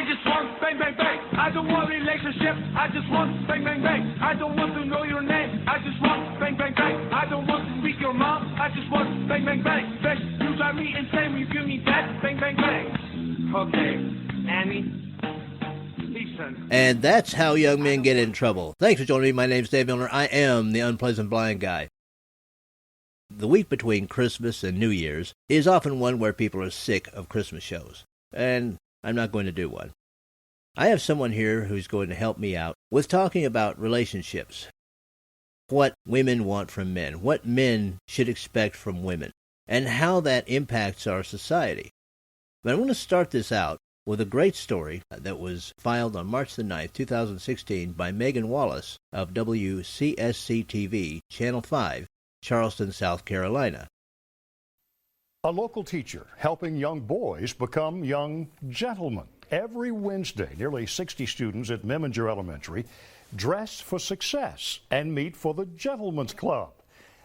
just want bang, bang, bang. I don't want relationship. I just want bang, bang, bang. I don't want to know your name. I just want bang, bang, bang. I don't want to speak your mom. I just want bang, bang, bang. Bang, you drive me insane when you give me that bang, bang, bang. Okay, Annie. And that's how young men get in trouble. Thanks for joining me. My name's Dave Milner. I am the Unpleasant Blind Guy. The week between Christmas and New Year's is often one where people are sick of Christmas shows, and I'm not going to do one. I have someone here who's going to help me out with talking about relationships, what women want from men, what men should expect from women, and how that impacts our society. But I want to start this out with a great story that was filed on March the 9th, 2016 by Megan Wallace of WCSC-TV, Channel 5, Charleston, South Carolina. A local teacher helping young boys become young gentlemen. Every Wednesday, nearly 60 students at Meminger Elementary dress for success and meet for the Gentlemen's Club.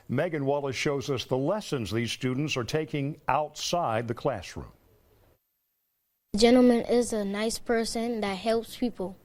Megan Wallace shows us the lessons these students are taking outside the classroom. A gentleman is a nice person that helps people.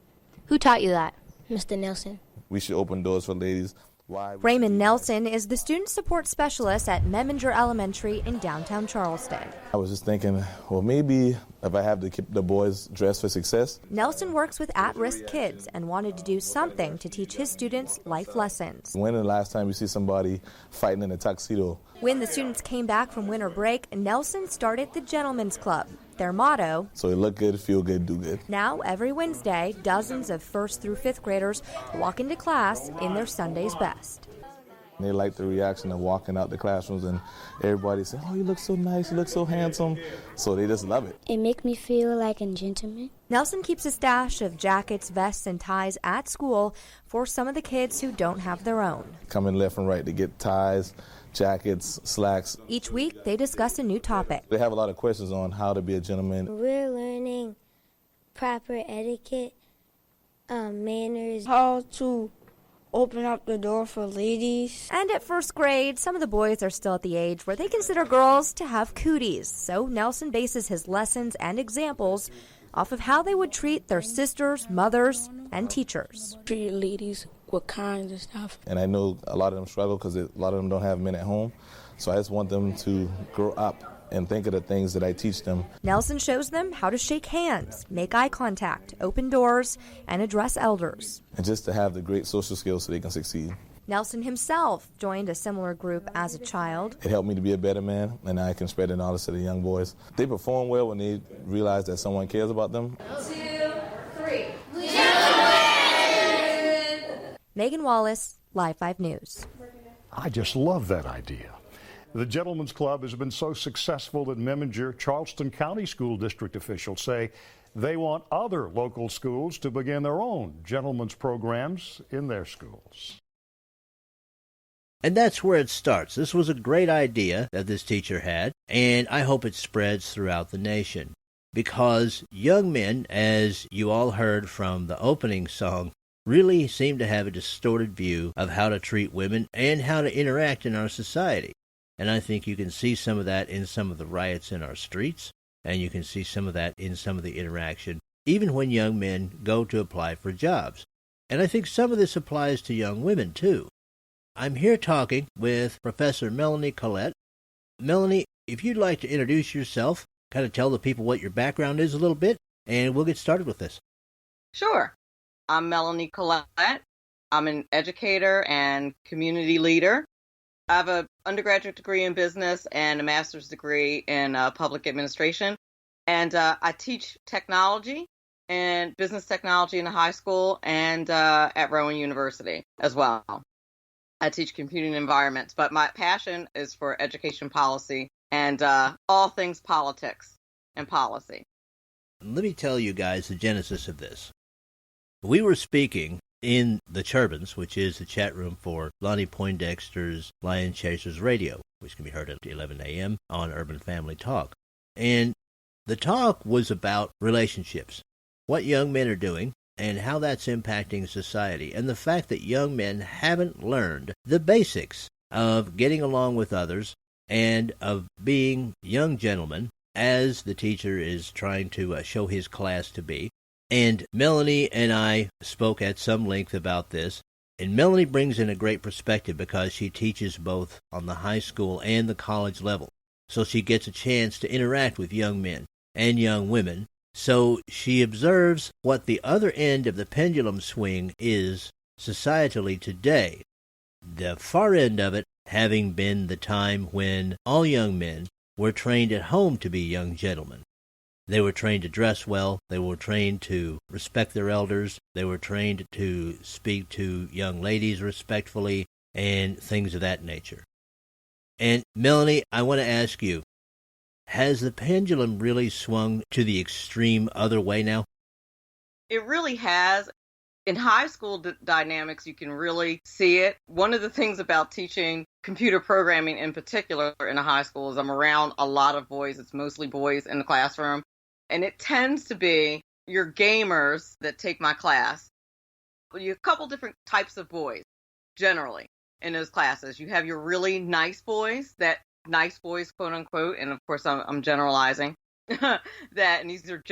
Who taught you that? Mr. Nelson. We should open doors for ladies. Raymond Nelson is the student support specialist at Meminger Elementary in downtown Charleston. I was just thinking, well, maybe if I have to keep the boys dressed for success. Nelson works with at-risk kids and wanted to do something to teach his students life lessons. When the last time you see somebody fighting in a tuxedo? When the students came back from winter break, Nelson started the Gentlemen's Club. Their motto, so look good, feel good, do good. Now, every Wednesday, dozens of 1st through 5th graders walk into class in their Sunday's best. They like the reaction of walking out the classrooms and everybody saying, oh, you look so nice, you look so handsome. So they just love it. It makes me feel like a gentleman. Nelson keeps a stash of jackets, vests, and ties at school for some of the kids who don't have their own. Coming left and right to get ties, jackets, slacks. Each week, they discuss a new topic. They have a lot of questions on how to be a gentleman. We're learning proper etiquette, manners, how to open up the door for ladies. And at 1st grade, some of the boys are still at the age where they consider girls to have cooties. So Nelson bases his lessons and examples off of how they would treat their sisters, mothers, and teachers. Treat ladies with kinds and stuff. And I know a lot of them struggle because a lot of them don't have men at home. So I just want them to grow up and think of the things that I teach them. Nelson shows them how to shake hands, make eye contact, open doors, and address elders. And just to have the great social skills so they can succeed. Nelson himself joined a similar group as a child. It helped me to be a better man, and I can spread the knowledge to the young boys. They perform well when they realize that someone cares about them. 2, 3. Megan Wallace, Live 5 News. I just love that idea. The Gentlemen's Club has been so successful that Meminger Charleston County School District officials say they want other local schools to begin their own gentlemen's programs in their schools. And that's where it starts. This was a great idea that this teacher had, and I hope it spreads throughout the nation. Because young men, as you all heard from the opening song, really seem to have a distorted view of how to treat women and how to interact in our society. And I think you can see some of that in some of the riots in our streets, and you can see some of that in some of the interaction, even when young men go to apply for jobs. And I think some of this applies to young women, too. I'm here talking with Professor Melanie Collette. Melanie, if you'd like to introduce yourself, kind of tell the people what your background is a little bit, and we'll get started with this. Sure. I'm Melanie Collette. I'm an educator and community leader. I have an undergraduate degree in business and a master's degree in public administration. And I teach technology and business technology in a high school and at Rowan University as well. I teach computing environments, but my passion is for education policy and all things politics and policy. Let me tell you guys the genesis of this. We were speaking in the Turbans, which is the chat room for Lonnie Poindexter's Lion Chasers Radio, which can be heard at 11 a.m. on Urban Family Talk. And the talk was about relationships, what young men are doing, and how that's impacting society, and the fact that young men haven't learned the basics of getting along with others and of being young gentlemen, as the teacher is trying to show his class to be. And Melanie and I spoke at some length about this. And Melanie brings in a great perspective because she teaches both on the high school and the college level. So she gets a chance to interact with young men and young women. So she observes what the other end of the pendulum swing is societally today. The far end of it having been the time when all young men were trained at home to be young gentlemen. They were trained to dress well. They were trained to respect their elders. They were trained to speak to young ladies respectfully and things of that nature. And Melanie, I want to ask you, has the pendulum really swung to the extreme other way now? It really has. In high school dynamics, you can really see it. One of the things about teaching computer programming in particular in a high school is I'm around a lot of boys. It's mostly boys in the classroom. And it tends to be your gamers that take my class. You have a couple different types of boys, generally, in those classes. You have your really nice boys, nice boys, quote unquote, and of course I'm generalizing, and these are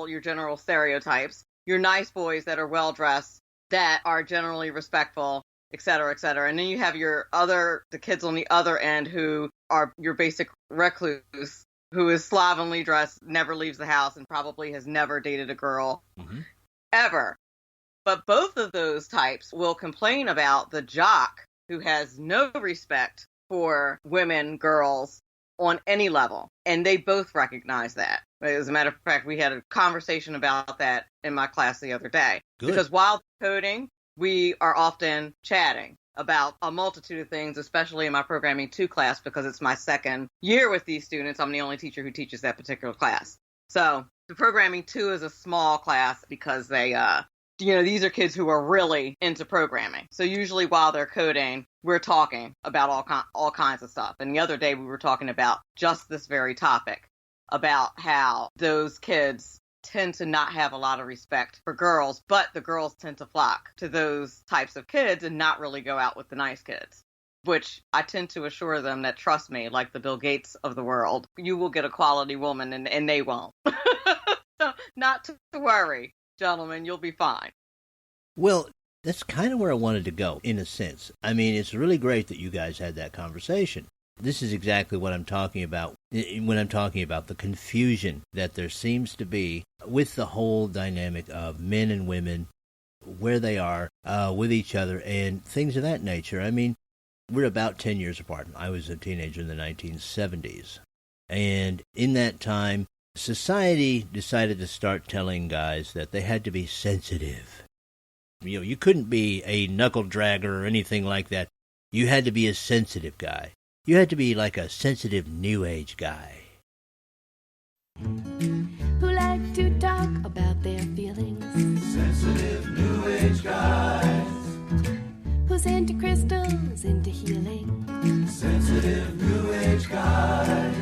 your general stereotypes. Your nice boys that are well-dressed, that are generally respectful, et cetera, et cetera. And then you have the kids on the other end who are your basic recluse, who is slovenly dressed, never leaves the house, and probably has never dated a girl ever. But both of those types will complain about the jock who has no respect for women, girls, on any level. And they both recognize that. As a matter of fact, we had a conversation about that in my class the other day. Good. Because while coding, we are often chatting about a multitude of things, especially in my Programming 2 class, because it's my second year with these students. I'm the only teacher who teaches that particular class. So the Programming 2 is a small class because they, these are kids who are really into programming. So usually while they're coding, we're talking about all kinds of stuff. And the other day we were talking about just this very topic, about how those kids tend to not have a lot of respect for girls, but the girls tend to flock to those types of kids and not really go out with the nice kids, which I tend to assure them that, trust me, like the Bill Gates of the world, you will get a quality woman and they won't. So not to worry, gentlemen, you'll be fine. Well, that's kind of where I wanted to go, in a sense. I mean, it's really great that you guys had that conversation. This is exactly what I'm talking about when I'm talking about the confusion that there seems to be with the whole dynamic of men and women, where they are with each other, and things of that nature. I mean, we're about 10 years apart. I was a teenager in the 1970s. And in that time, society decided to start telling guys that they had to be sensitive. You couldn't be a knuckle dragger or anything like that. You had to be a sensitive guy. You had to be like a sensitive New Age guy. Who like to talk about their feelings. Sensitive New Age guys. Who's into crystals, into healing. Sensitive New Age guys.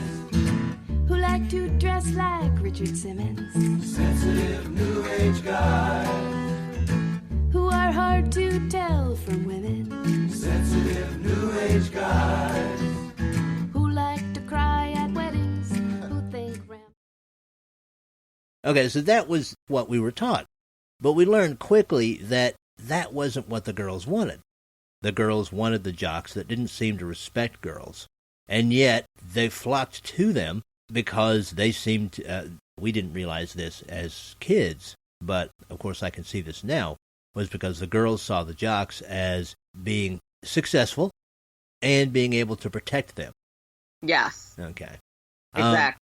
Who like to dress like Richard Simmons. Sensitive New Age guys. Who are hard to tell from women. Sensitive New Age guys. Who like to cry at weddings. Who think Okay, so that was what we were taught. But we learned quickly that that wasn't what the girls wanted. The girls wanted the jocks that didn't seem to respect girls. And yet they flocked to them because they seemed to, we didn't realize this as kids, but of course I can see this now, was because the girls saw the jocks as being successful and being able to protect them. Yes. Okay. Exactly.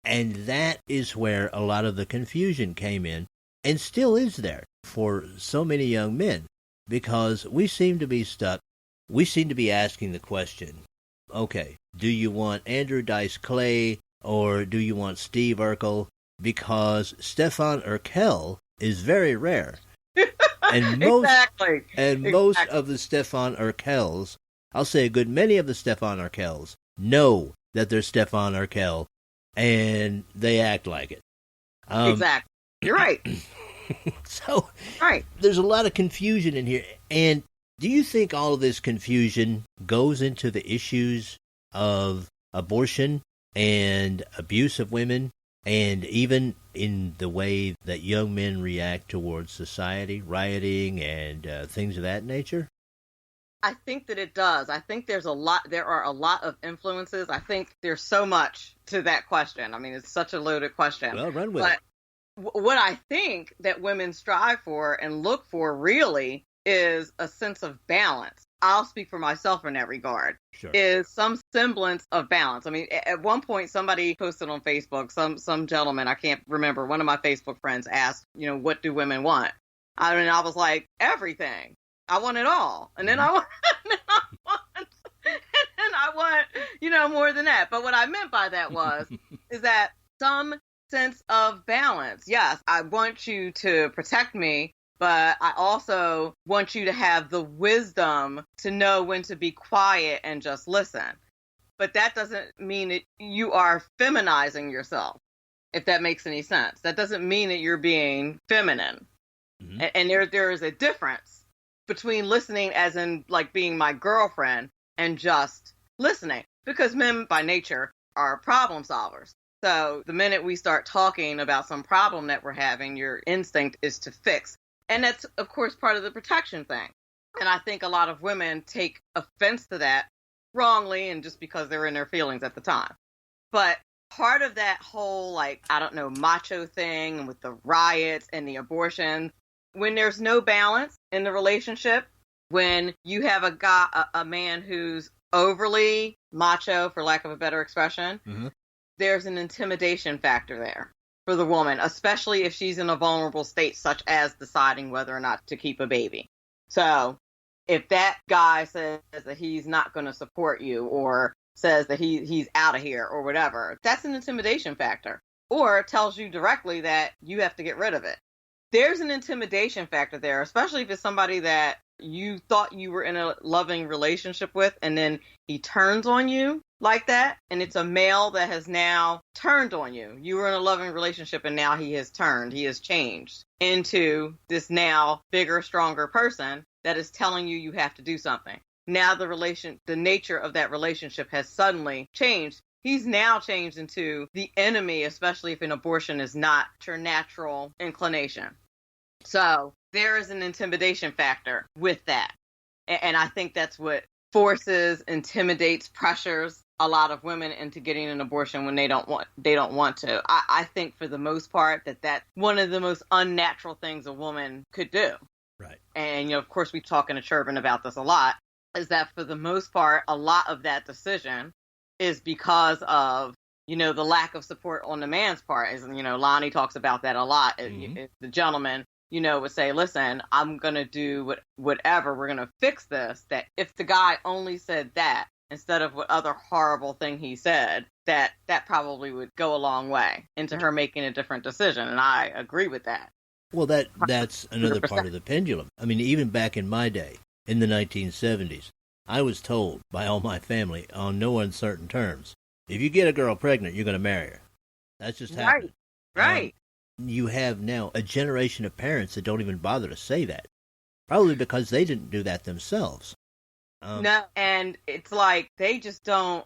And that is where a lot of the confusion came in, and still is there for so many young men, because we seem to be stuck. We seem to be asking the question, okay, do you want Andrew Dice Clay or do you want Steve Urkel? Because Stefan Urkel is very rare. And most of the Stefan Urkels, I'll say a good many of the Stefan Urkels, know that they're Stefan Urkel, and they act like it. Exactly. You're right. So, right. There's a lot of confusion in here. And do you think all of this confusion goes into the issues of abortion and abuse of women And even in the way that young men react towards society, rioting and things of that nature? I think that it does. I think there are a lot of influences. I think there's so much to that question. I mean, it's such a loaded question. Well, run with it. What I think that women strive for and look for really is a sense of balance. I'll speak for myself in that regard. Sure. Is some semblance of balance. I mean, at one point somebody posted on Facebook, some gentleman, I can't remember, one of my Facebook friends asked, what do women want? I was like, everything. I want it all. And then I want more than that. But what I meant by that is that some sense of balance. Yes, I want you to protect me, but I also want you to have the wisdom to know when to be quiet and just listen. But that doesn't mean that you are feminizing yourself, if that makes any sense. That doesn't mean that you're being feminine. Mm-hmm. And there is a difference between listening as in like being my girlfriend and just listening. Because men by nature are problem solvers. So the minute we start talking about some problem that we're having, your instinct is to fix. And that's, of course, part of the protection thing. And I think a lot of women take offense to that wrongly and just because they're in their feelings at the time. But part of that whole, macho thing with the riots and the abortion, when there's no balance in the relationship, when you have a man who's overly macho, for lack of a better expression, mm-hmm. There's an intimidation factor there for the woman, especially if she's in a vulnerable state, such as deciding whether or not to keep a baby. So if that guy says that he's not going to support you or says that he's out of here or whatever, that's an intimidation factor. Or tells you directly that you have to get rid of it. There's an intimidation factor there, especially if it's somebody that you thought you were in a loving relationship with, and then he turns on you like that, and it's a male that has now turned on you. You were in a loving relationship, and now he has changed into this now bigger, stronger person that is telling you have to do something. Now the nature of that relationship has suddenly changed. He's now changed into the enemy, especially if an abortion is not your natural inclination. So there is an intimidation factor with that. And I think that's what forces, intimidates, pressures a lot of women into getting an abortion when they don't want to. I think for the most part that's one of the most unnatural things a woman could do. Right. And, of course, we talk in a Churban about this a lot, is that for the most part, a lot of that decision is because of, the lack of support on the man's part. As, Lonnie talks about that a lot. Mm-hmm. The gentleman, would say, listen, I'm going to do whatever. We're going to fix this. That if the guy only said that instead of what other horrible thing he said, that probably would go a long way into her making a different decision. And I agree with that. Well, that's another 100%. Part of the pendulum. I mean, even back in my day, in the 1970s, I was told by all my family on no uncertain terms, if you get a girl pregnant, you're going to marry her. That's just happening. Right. You have now a generation of parents that don't even bother to say that, probably because they didn't do that themselves. No, and it's like they just don't.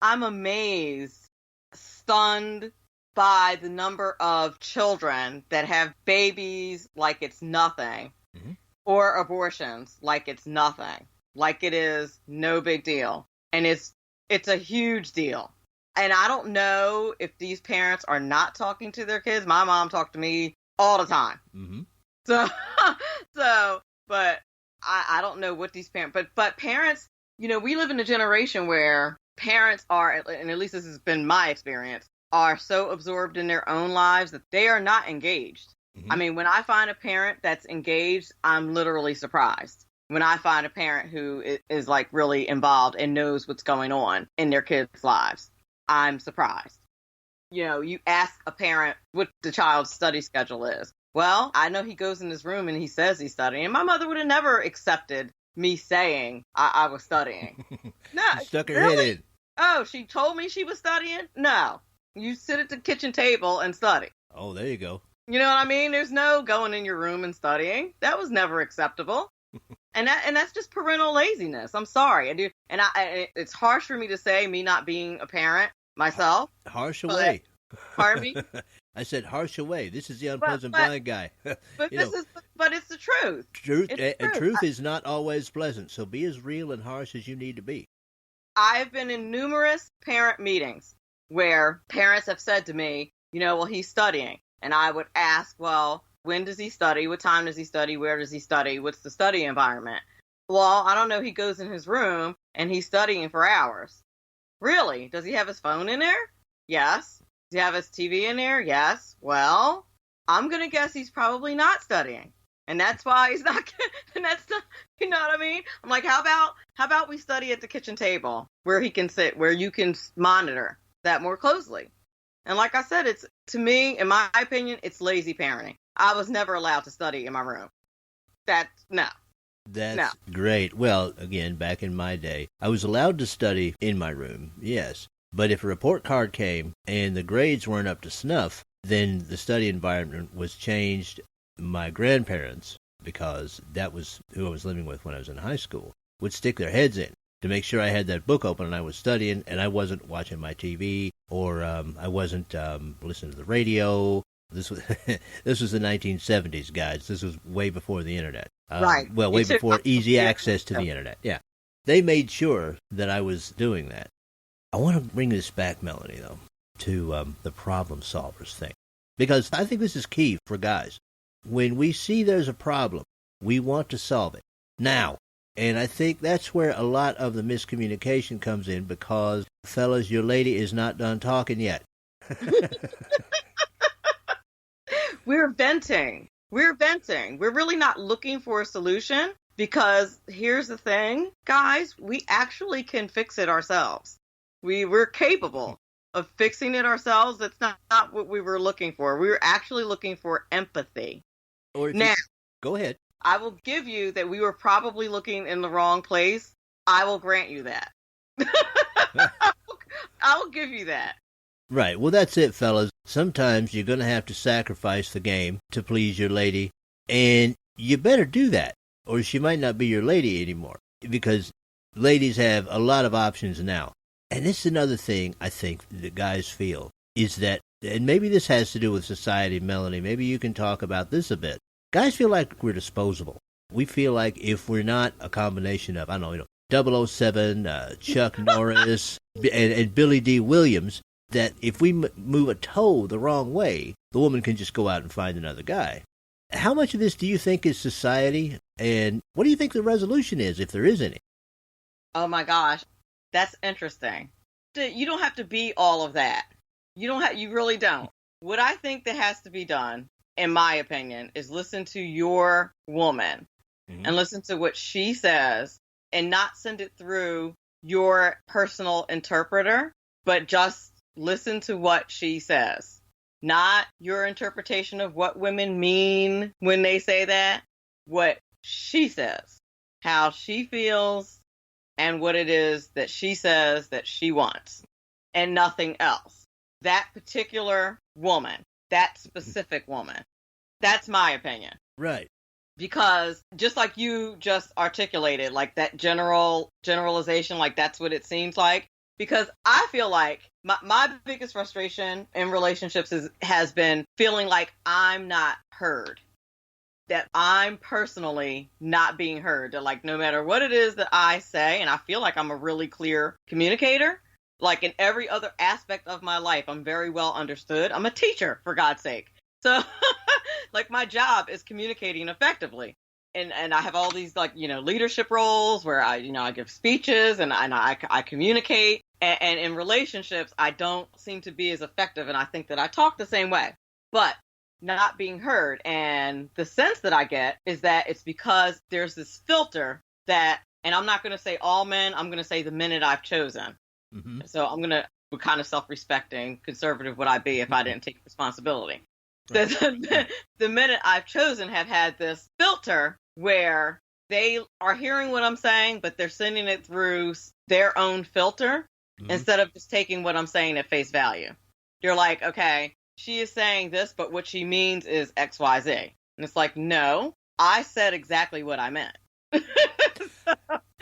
I'm amazed, stunned by the number of children that have babies like it's nothing, mm-hmm. or abortions like it's nothing, like it is no big deal. And it's a huge deal. And I don't know if these parents are not talking to their kids. My mom talked to me all the time. Mm-hmm. But I don't know what these parents, but parents, we live in a generation where parents are, and at least this has been my experience, are so absorbed in their own lives that they are not engaged. Mm-hmm. I mean, when I find a parent that's engaged, I'm literally surprised. When I find a parent who is like really involved and knows what's going on in their kids' lives, I'm surprised. You ask a parent what the child's study schedule is. Well, I know he goes in his room and he says he's studying. My mother would have never accepted me saying I was studying. No, she stuck her head in. Oh, she told me she was studying? No. You sit at the kitchen table and study. Oh, there you go. You know what I mean? There's no going in your room and studying. That was never acceptable. And that's just parental laziness. I'm sorry. I do. And it's harsh for me to say, me not being a parent myself. Harsh away. Pardon me? I said harsh away. This is the unpleasant blind guy. But but it's the truth. Truth is not always pleasant. So be as real and harsh as you need to be. I've been in numerous parent meetings where parents have said to me, well, he's studying. And I would ask, well, when does he study? What time does he study? Where does he study? What's the study environment? Well, I don't know. He goes in his room and he's studying for hours. Really? Does he have his phone in there? Yes. Does he have his TV in there? Yes. Well, I'm going to guess he's probably not studying. And that's why he's not, and that's not, you know what I mean? I'm like, how about we study at the kitchen table where he can sit, where you can monitor that more closely? And like I said, it's, to me, in my opinion, it's lazy parenting. I was never allowed to study in my room. No. That's great. Well, again, back in my day, I was allowed to study in my room, yes. But if a report card came and the grades weren't up to snuff, then the study environment was changed. My grandparents, because that was who I was living with when I was in high school, would stick their heads in to make sure I had that book open and I was studying and I wasn't watching my TV or I wasn't listening to the radio. This was this was the 1970s, guys. This was way before the internet. Right. Well, way before easy access to the internet. Yeah. They made sure that I was doing that. I want to bring this back, Melanie, though, to the problem solvers thing. Because I think this is key for guys. When we see there's a problem, we want to solve it now. And I think that's where a lot of the miscommunication comes in because, fellas, your lady is not done talking yet. We're venting. We're really not looking for a solution because here's the thing, guys, we actually can fix it ourselves. We're capable of fixing it ourselves. That's not what we were looking for. We were actually looking for empathy. Now, go ahead. I will give you that we were probably looking in the wrong place. I will grant you that. I will give you that. Right. Well, that's it, fellas. Sometimes you're going to have to sacrifice the game to please your lady, and you better do that, or she might not be your lady anymore, because ladies have a lot of options now. And this is another thing I think that guys feel, is that, and maybe this has to do with society, Melanie, maybe you can talk about this a bit. Guys feel like we're disposable. We feel like if we're not a combination of, 007, Chuck Norris, and Billy D. Williams, that if we move a toe the wrong way, the woman can just go out and find another guy. How much of this do you think is society, and what do you think the resolution is, if there is any? Oh my gosh, that's interesting. You don't have to be all of that. You really don't. What I think that has to be done, in my opinion, is listen to your woman and listen to what she says and not send it through your personal interpreter, but just listen to what she says. Not your interpretation of what women mean when they say that, what she says, how she feels, and what it is that she says that she wants, and nothing else. That particular woman, that specific woman. That's my opinion. Right. Because just like you just articulated, like that generalization, like that's what it seems like. Because I feel like my biggest frustration in relationships has been feeling like I'm not heard. That I'm personally not being heard. That like no matter what it is that I say, and I feel like I'm a really clear communicator, like in every other aspect of my life, I'm very well understood. I'm a teacher, for God's sake. So like my job is communicating effectively. And I have all these leadership roles where I give speeches and I communicate. And in relationships, I don't seem to be as effective. And I think that I talk the same way, but not being heard. And the sense that I get is that it's because there's this filter that, and I'm not going to say all men, I'm going to say the men that I've chosen. Mm-hmm. So I'm going to, what kind of self-respecting conservative would I be if I didn't take responsibility? Right. The men that I've chosen have had this filter where they are hearing what I'm saying, but they're sending it through their own filter instead of just taking what I'm saying at face value. You're like, okay, she is saying this, but what she means is X, Y, Z. And it's like, no, I said exactly what I meant.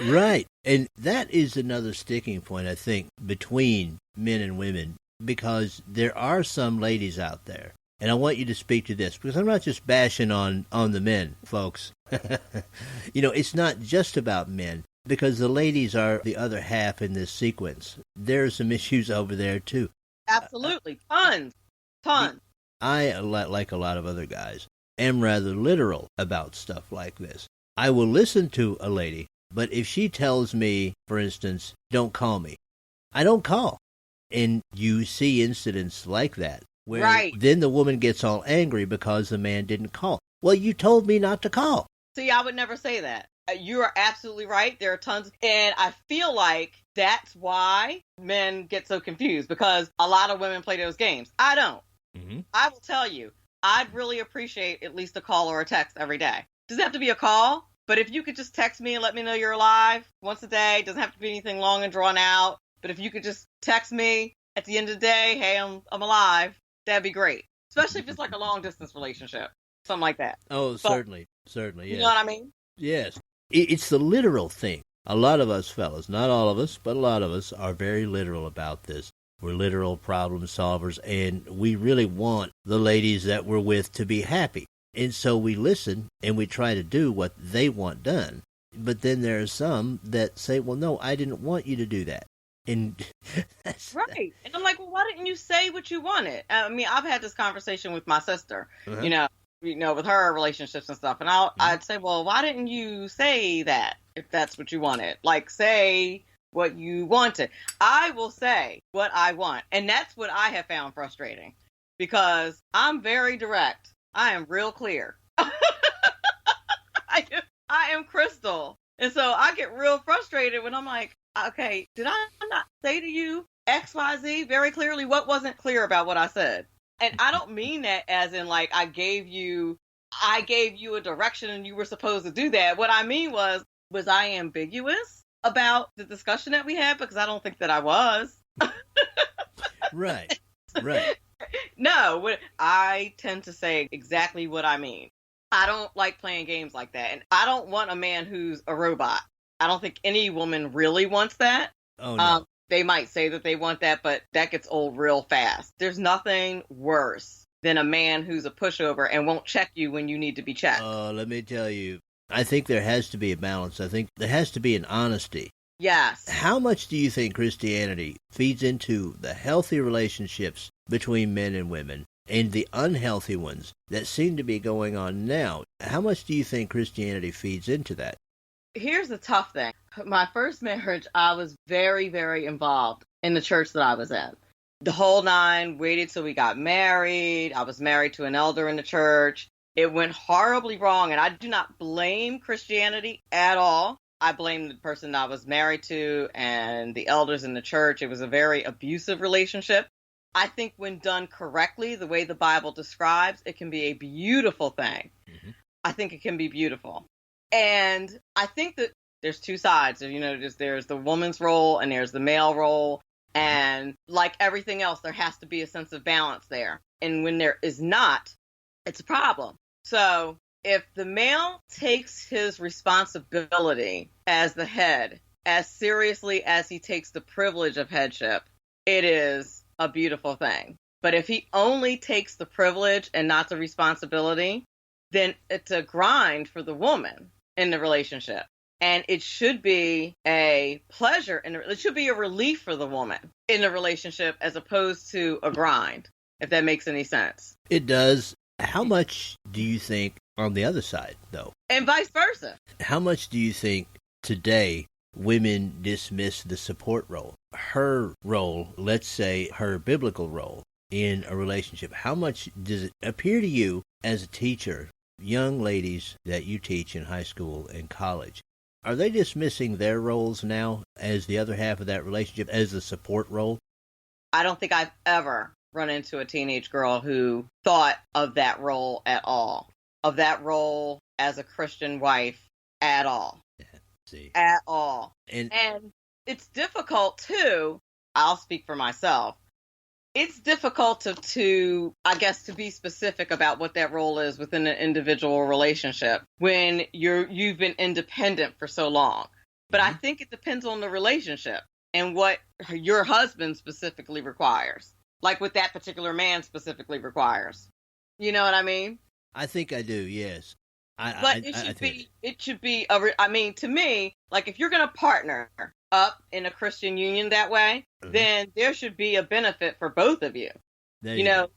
Right. And that is another sticking point, I think, between men and women because there are some ladies out there, and I want you to speak to this, because I'm not just bashing on the men, folks. It's not just about men, because the ladies are the other half in this sequence. There's some issues over there, too. Absolutely. Tons. I, like a lot of other guys, am rather literal about stuff like this. I will listen to a lady, but if she tells me, for instance, don't call me, I don't call. And you see incidents like that, where then the woman gets all angry because the man didn't call. Well, you told me not to call. See, I would never say that. You are absolutely right. There are tons. And I feel like that's why men get so confused, because a lot of women play those games. I don't. Mm-hmm. I will tell you, I'd really appreciate at least a call or a text every day. Doesn't have to be a call, but if you could just text me and let me know you're alive once a day, doesn't have to be anything long and drawn out. But if you could just text me at the end of the day, hey, I'm alive, that'd be great. Especially if it's like a long distance relationship, something like that. Oh, certainly, yes. You know what I mean? Yes. It's the literal thing. A lot of us fellas, not all of us, but a lot of us are very literal about this. We're literal problem solvers, and we really want the ladies that we're with to be happy. And so we listen and we try to do what they want done. But then there are some that say, well, no, I didn't want you to do that. And right. And I'm like, well, why didn't you say what you wanted? I mean, I've had this conversation with my sister, with her relationships and stuff. And I'd say, well, why didn't you say that if that's what you wanted? Like, say what you wanted. I will say what I want. And that's what I have found frustrating, because I'm very direct. I am real clear. I am crystal. And so I get real frustrated when I'm like, okay, did I not say to you X, Y, Z very clearly? What wasn't clear about what I said? And I don't mean that as in like I gave you a direction and you were supposed to do that. What I mean was I ambiguous about the discussion that we had? Because I don't think that I was. Right. No, I tend to say exactly what I mean. I don't like playing games like that. And I don't want a man who's a robot. I don't think any woman really wants that. Oh, no. They might say that they want that, but that gets old real fast. There's nothing worse than a man who's a pushover and won't check you when you need to be checked. Oh, let me tell you, I think there has to be a balance. I think there has to be an honesty. Yes. How much do you think Christianity feeds into the healthy relationships between men and women and the unhealthy ones that seem to be going on now? How much do you think Christianity feeds into that? Here's the tough thing. My first marriage, I was very, very involved in the church that I was in. The whole nine, waited till we got married. I was married to an elder in the church. It went horribly wrong, and I do not blame Christianity at all. I blame the person I was married to and the elders in the church. It was a very abusive relationship. I think when done correctly, the way the Bible describes, it can be a beautiful thing. Mm-hmm. I think it can be beautiful. And I think that there's two sides. There's the woman's role and there's the male role. And like everything else, there has to be a sense of balance there. And when there is not, it's a problem. So if the male takes his responsibility as the head as seriously as he takes the privilege of headship, it is a beautiful thing. But if he only takes the privilege and not the responsibility, then it's a grind for the woman in the relationship. And it should be a pleasure, and it should be a relief for the woman in the relationship as opposed to a grind, if that makes any sense. It does. How much do you think on the other side, though? And vice versa. How much do you think today women dismiss the support role? Her role, let's say her biblical role in a relationship. How much does it appear to you as a teacher, young ladies that you teach in high school and college, are they dismissing their roles now as the other half of that relationship, as the support role? I don't think I've ever run into a teenage girl who thought of that role at all, of that role as a Christian wife at all. Yeah, see. At all. And it's difficult, too. I'll speak for myself. It's difficult to be specific about what that role is within an individual relationship when you've been independent for so long. But I think it depends on the relationship and what your husband specifically requires. like what that particular man specifically requires. You know what I mean? I think I do, yes. But it should be, I mean, to me, like if you're going to partner up in a Christian union that way, then there should be a benefit for both of you. You know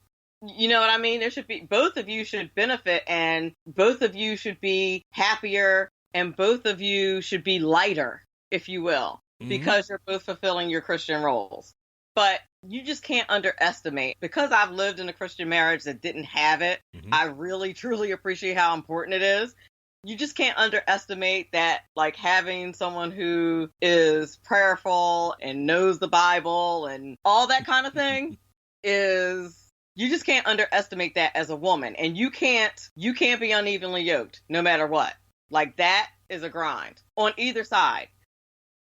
what I mean? There should be, both of you should benefit, and both of you should be happier, and both of you should be lighter, if you will, because you're both fulfilling your Christian roles. But you just can't underestimate, because I've lived in a Christian marriage that didn't have it. I really, truly appreciate how important it is. You just can't underestimate that, like having someone who is prayerful and knows the Bible and all that kind of thing is, you just can't underestimate that as a woman. And you can't be unevenly yoked no matter what. Like that is a grind on either side.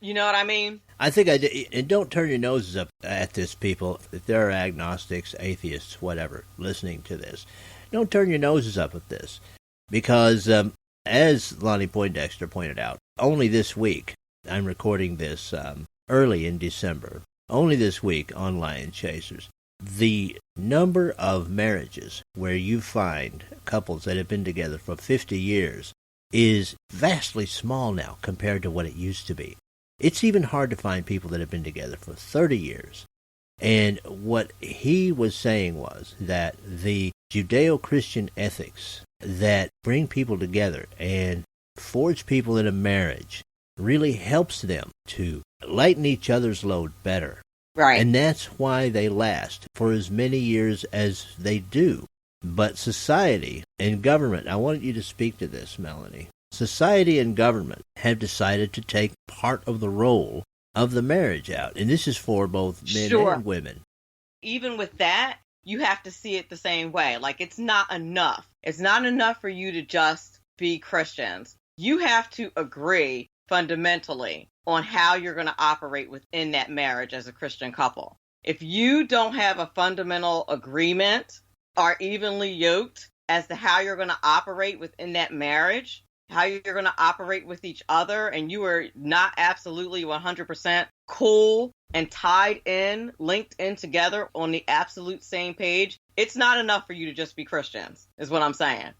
You know what I mean? I think I do. And don't turn your noses up at this, people. If there are agnostics, atheists, whatever, listening to this, don't turn your noses up at this. Because, as Lonnie Poindexter pointed out, only this week, I'm recording this early in December, only this week on Lion Chasers, the number of marriages where you find couples that have been together for 50 years is vastly small now compared to what it used to be. It's even hard to find people that have been together for 30 years. And what he was saying was that the Judeo-Christian ethics that bring people together and forge people in a marriage really helps them to lighten each other's load better. Right. And that's why they last for as many years as they do. But society and government, I wanted you to speak to this, Melanie. Society and government have decided to take part of the role of the marriage out. And this is for both men and women. Even with that, you have to see it the same way. Like, it's not enough. It's not enough for you to just be Christians. You have to agree fundamentally on how you're going to operate within that marriage as a Christian couple. If you don't have a fundamental agreement or evenly yoked as to how you're going to operate within that marriage, how you're going to operate with each other, and you are not absolutely 100% cool and tied in, linked in together on the absolute same page, it's not enough for you to just be Christians, is what I'm saying.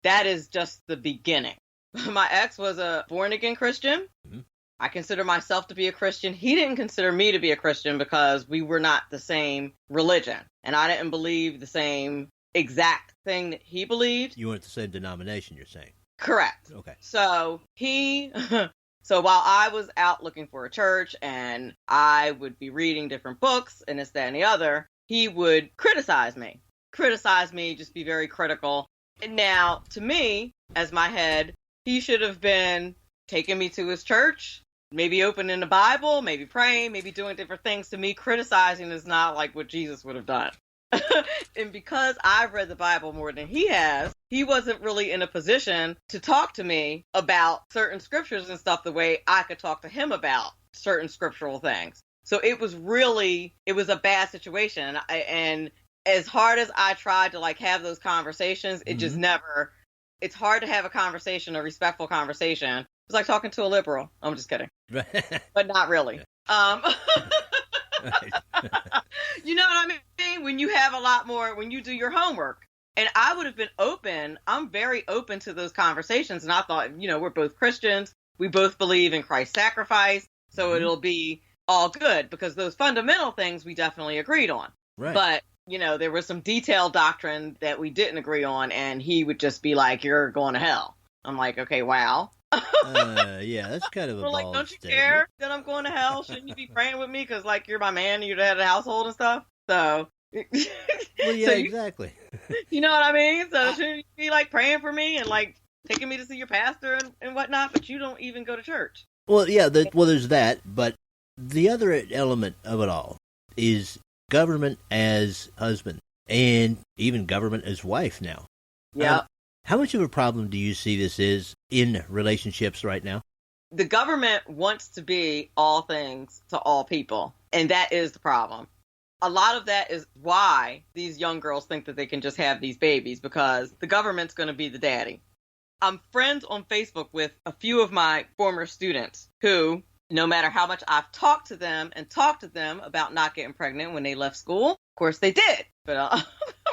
That is just the beginning. My ex was a born-again Christian. I consider myself to be a Christian. He didn't consider me to be a Christian because we were not the same religion, and I didn't believe the same exact thing that he believed. You weren't the same denomination, you're saying? Correct. Okay. So so while I was out looking for a church and I would be reading different books and this, that, and the other, he would criticize me, just be very critical. And now, to me, as my head, he should have been taking me to his church, maybe opening the Bible, maybe praying, maybe doing different things. To me, criticizing is not like what Jesus would have done. And because I've read the Bible more than he has, he wasn't really in a position to talk to me about certain scriptures and stuff the way I could talk to him about certain scriptural things. So it was a bad situation. And as hard as I tried to like have those conversations, it just never, it's hard to have a conversation, a respectful conversation. It was like talking to a liberal. I'm just kidding. But not really. You know what I mean? When you have a lot more, when you do your homework. And I would have been open. I'm very open to those conversations. And I thought, we're both Christians. We both believe in Christ's sacrifice. So it'll be all good because those fundamental things we definitely agreed on. Right. But, there was some detailed doctrine that we didn't agree on. And he would just be like, you're going to hell. I'm like, okay, wow. Yeah, that's kind of a like, bold don't you statement. care that I'm going to hell? Shouldn't you be praying with me? Because, like, you're my man and you're the head of the household and stuff. So. Well, yeah, exactly. You know what I mean? So shouldn't you be, like, praying for me and, like, taking me to see your pastor and whatnot? But you don't even go to church. Well, yeah, there's that. But the other element of it all is government as husband and even government as wife now. Yeah. How much of a problem do you see this is in relationships right now? The government wants to be all things to all people, and that is the problem. A lot of that is why these young girls think that they can just have these babies, because the government's going to be the daddy. I'm friends on Facebook with a few of my former students who, no matter how much I've talked to them about not getting pregnant when they left school, course, they did, but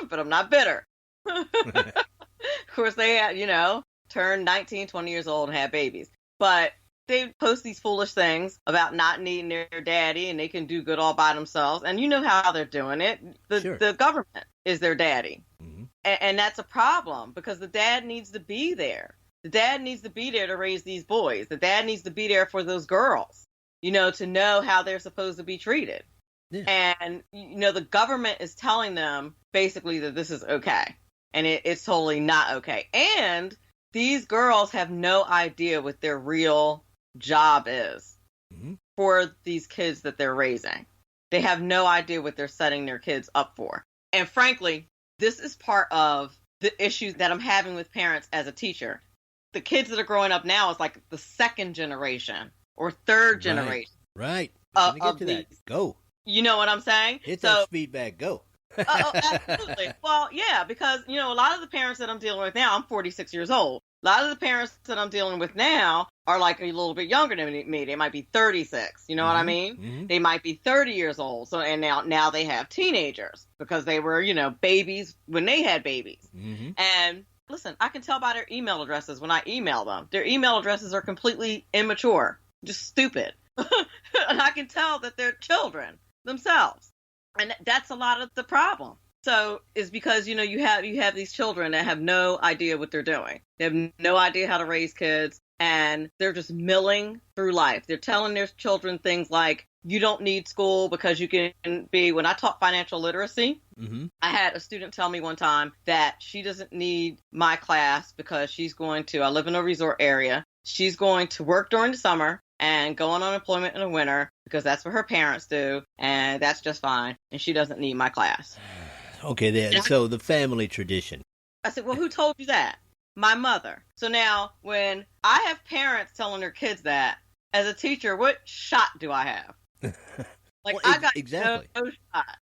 but I'm not bitter. Of course, they had, turned 19, 20 years old and had babies. But they post these foolish things about not needing their daddy and they can do good all by themselves. And you know how they're doing it. The government is their daddy. Mm-hmm. And that's a problem because the dad needs to be there. The dad needs to be there to raise these boys. The dad needs to be there for those girls, to know how they're supposed to be treated. Yeah. And, the government is telling them basically that this is okay. And it's totally not okay. And these girls have no idea what their real job is for these kids that they're raising. They have no idea what they're setting their kids up for. And frankly, this is part of the issues that I'm having with parents as a teacher. The kids that are growing up now is like the second generation or third generation. Right. Get to that. Go. You know what I'm saying? Hit that feedback. Go. Absolutely. Well, yeah, because, a lot of the parents that I'm dealing with now, I'm 46 years old. A lot of the parents that I'm dealing with now are like a little bit younger than me. They might be 36. You know what I mean? Mm-hmm. They might be 30 years old. So, and now they have teenagers because they were, babies when they had babies. Mm-hmm. And listen, I can tell by their email addresses when I email them. Their email addresses are completely immature, just stupid. And I can tell that they're children themselves. And that's a lot of the problem. So it's because, you have these children that have no idea what they're doing. They have no idea how to raise kids, and they're just milling through life. They're telling their children things like, you don't need school because you can be, when I taught financial literacy, I had a student tell me one time that she doesn't need my class because I live in a resort area. She's going to work during the summer and go on unemployment in the winter because that's what her parents do, and that's just fine, and she doesn't need my class. Okay, so the family tradition. I said, well, who told you that? My mother. So now, when I have parents telling their kids that, as a teacher, what shot do I have? I got exactly. no shot.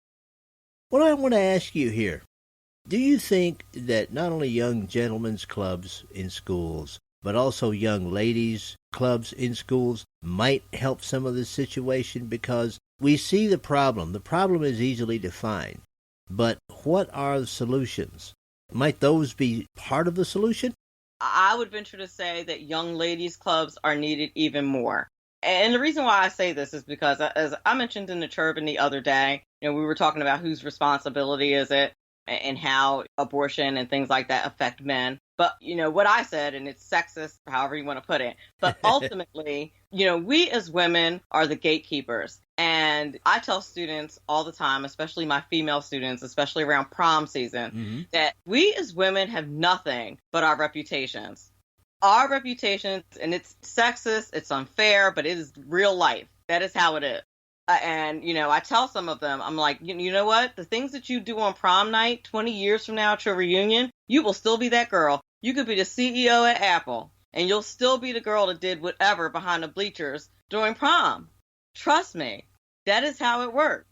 What I want to ask you here, do you think that not only young gentlemen's clubs in schools, but also young ladies' clubs in schools might help some of this situation? Because we see the problem. The problem is easily defined. But what are the solutions? Might those be part of the solution? I would venture to say that young ladies' clubs are needed even more. And the reason why I say this is because, as I mentioned in the Turban the other day, we were talking about whose responsibility is it and how abortion and things like that affect men. But, what I said, and it's sexist, however you want to put it, but ultimately, we as women are the gatekeepers. And I tell students all the time, especially my female students, especially around prom season, that we as women have nothing but our reputations. Our reputations, and it's sexist, it's unfair, but it is real life. That is how it is. And, I tell some of them, I'm like, you know what? The things that you do on prom night 20 years from now at your reunion, you will still be that girl. You could be the CEO at Apple, and you'll still be the girl that did whatever behind the bleachers during prom. Trust me, that is how it works.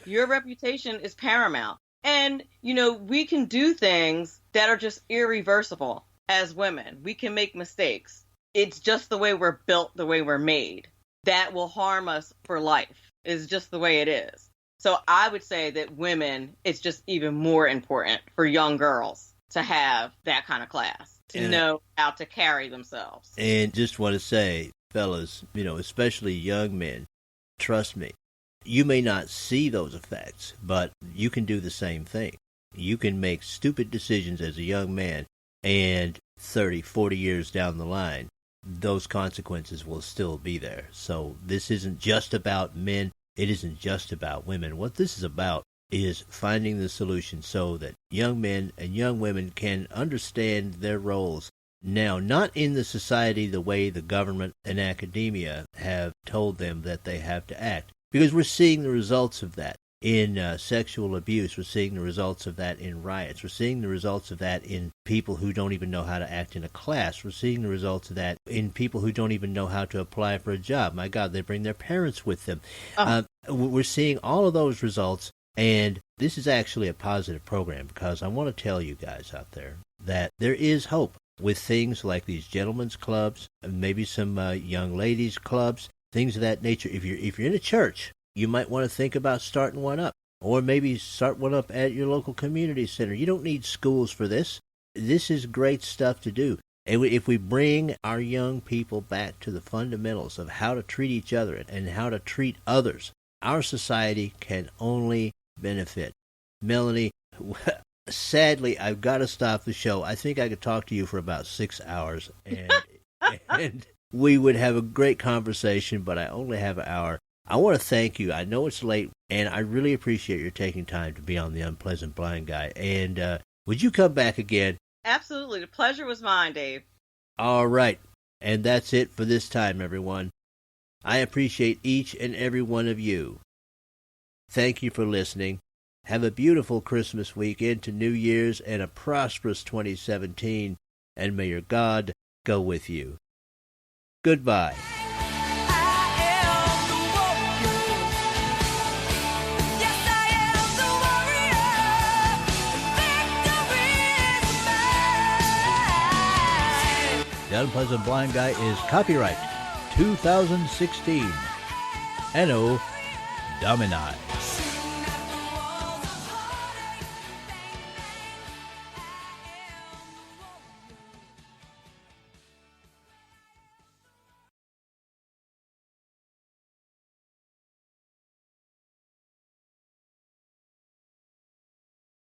Your reputation is paramount. And, we can do things that are just irreversible as women. We can make mistakes. It's just the way we're built, the way we're made. That will harm us for life. It's just the way it is. So I would say that women, it's just even more important for young girls to have that kind of class, to know how to carry themselves. And just want to say, fellas, especially young men, trust me, you may not see those effects, but you can do the same thing. You can make stupid decisions as a young man, and 30, 40 years down the line, those consequences will still be there. So this isn't just about men. It isn't just about women. What this is about is finding the solution so that young men and young women can understand their roles. Now, not in the society the way the government and academia have told them that they have to act, because we're seeing the results of that in sexual abuse. We're seeing the results of that in riots. We're seeing the results of that in people who don't even know how to act in a class. We're seeing the results of that in people who don't even know how to apply for a job. My God, they bring their parents with them. We're seeing all of those results, and this is actually a positive program because I want to tell you guys out there that there is hope with things like these gentlemen's clubs, maybe some young ladies' clubs, things of that nature. If you're in a church, you might want to think about starting one up. or maybe start one up at your local community center. You don't need schools for this. This is great stuff to do. And if we bring our young people back to the fundamentals of how to treat each other and how to treat others, our society can only benefit. Melanie, sadly, I've got to stop the show. I think I could talk to you for about 6 hours, and we would have a great conversation, but I only have an hour. I want to thank you. I know it's late, and I really appreciate your taking time to be on The Unpleasant Blind Guy. And would you come back again? Absolutely. The pleasure was mine, Dave. All right. And that's it for this time, everyone. I appreciate each and every one of you. Thank you for listening. Have a beautiful Christmas week into New Year's and a prosperous 2017, and may your God go with you. Goodbye. The Unpleasant Blind Guy is copyright 2016. Anno Domini.